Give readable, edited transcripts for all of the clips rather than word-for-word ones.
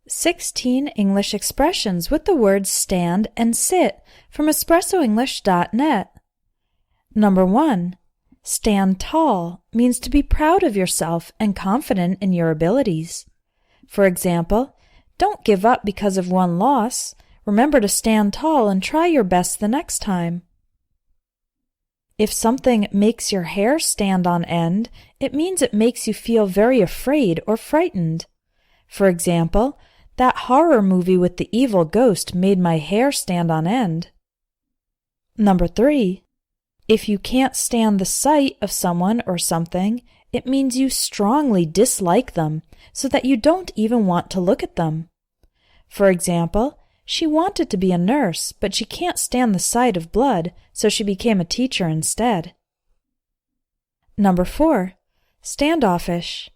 16 English expressions with the words stand and sit from espressoenglish.net. Number 1. Stand tall means to be proud of yourself and confident in your abilities. For example, don't give up because of one loss. Remember to stand tall and try your best the next time. If something makes your hair stand on end, it means it makes you feel very afraid or frightened. For example, that horror movie with the evil ghost made my hair stand on end. Number 3. If you can't stand the sight of someone or something, it means you strongly dislike them so that you don't even want to look at them. For example, she wanted to be a nurse, but she can't stand the sight of blood, so she became a teacher instead. Number 4. Standoffish.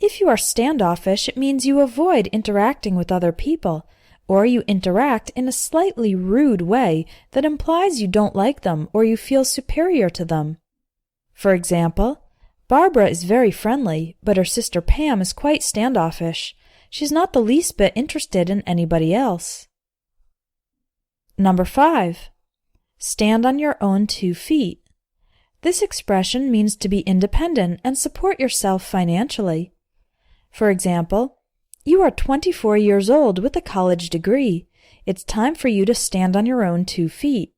If you are standoffish, it means you avoid interacting with other people, or you interact in a slightly rude way that implies you don't like them or you feel superior to them. For example, Barbara is very friendly, but her sister Pam is quite standoffish. She's not the least bit interested in anybody else. Number 5. Stand on your own 2 feet. This expression means to be independent and support yourself financially. For example, you are 24 years old with a college degree. It's time for you to stand on your own 2 feet.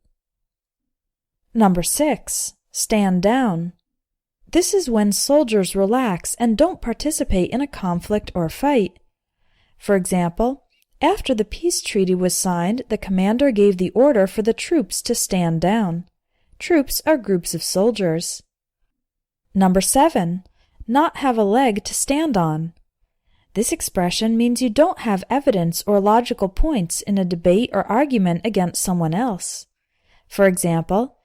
Number 6. Stand down. This is when soldiers relax and don't participate in a conflict or fight. For example, after the peace treaty was signed, the commander gave the order for the troops to stand down. Troops are groups of soldiers. Number 7. Not have a leg to stand on. This expression means you don't have evidence or logical points in a debate or argument against someone else. For example,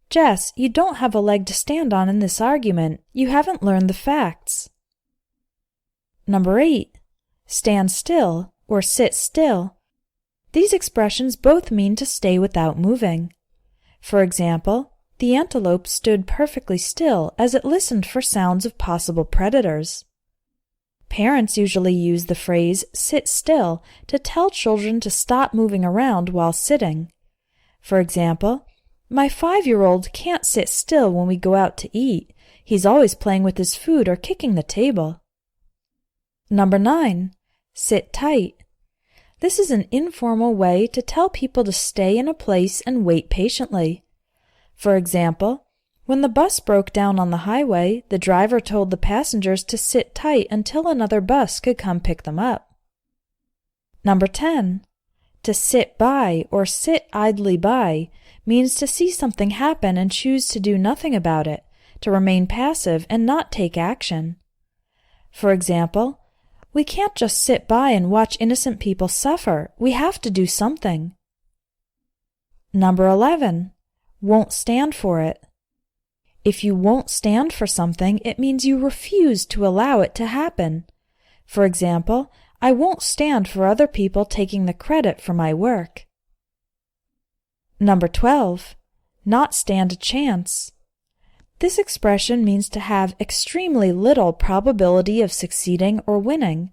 Jess, you don't have a leg to stand on in this argument. You haven't learned the facts. Number 8. Stand still or sit still. These expressions both mean to stay without moving. For example, the antelope stood perfectly still as it listened for sounds of possible predators. Parents usually use the phrase sit still to tell children to stop moving around while sitting. For example, my 5-year-old can't sit still when we go out to eat. He's always playing with his food or kicking the table. Number 9. Sit tight. This is an informal way to tell people to stay in a place and wait patiently. For example, when the bus broke down on the highway, the driver told the passengers to sit tight until another bus could come pick them up. Number 10. To sit by or sit idly by means to see something happen and choose to do nothing about it, to remain passive and not take action. For example, we can't just sit by and watch innocent people suffer. We have to do something. Number 11. Won't stand for it. If you won't stand for something, it means you refuse to allow it to happen. For example, I won't stand for other people taking the credit for my work. Number 12. Not stand a chance. This expression means to have extremely little probability of succeeding or winning.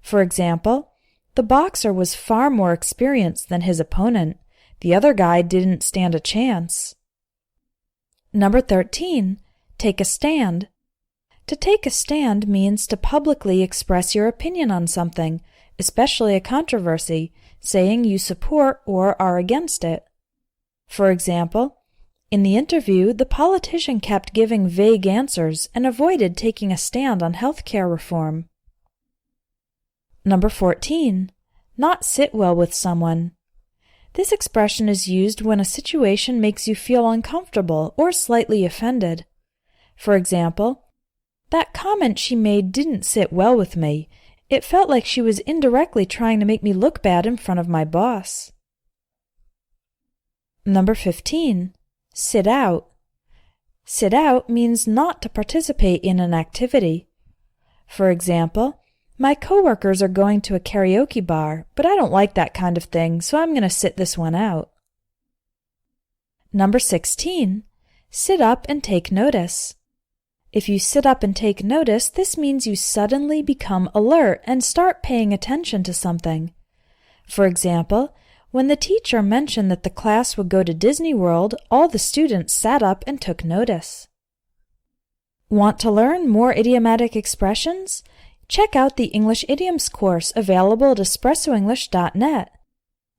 For example, the boxer was far more experienced than his opponent. The other guy didn't stand a chance. Number 13. Take a stand. To take a stand means to publicly express your opinion on something, especially a controversy, saying you support or are against it. For example, in the interview, the politician kept giving vague answers and avoided taking a stand on healthcare reform. Number 14. Not sit well with someone. This expression is used when a situation makes you feel uncomfortable or slightly offended. For example, that comment she made didn't sit well with me. It felt like she was indirectly trying to make me look bad in front of my boss. Number 15. Sit out. Sit out means not to participate in an activity. For example, my coworkers are going to a karaoke bar, but I don't like that kind of thing, so I'm going to sit this one out. Number 16. Sit up and take notice. If you sit up and take notice, this means you suddenly become alert and start paying attention to something. For example, when the teacher mentioned that the class would go to Disney World, all the students sat up and took notice. Want to learn more idiomatic expressions? Check out the English Idioms course available at espressoenglish.net.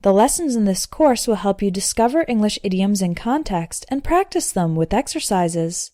The lessons in this course will help you discover English idioms in context and practice them with exercises.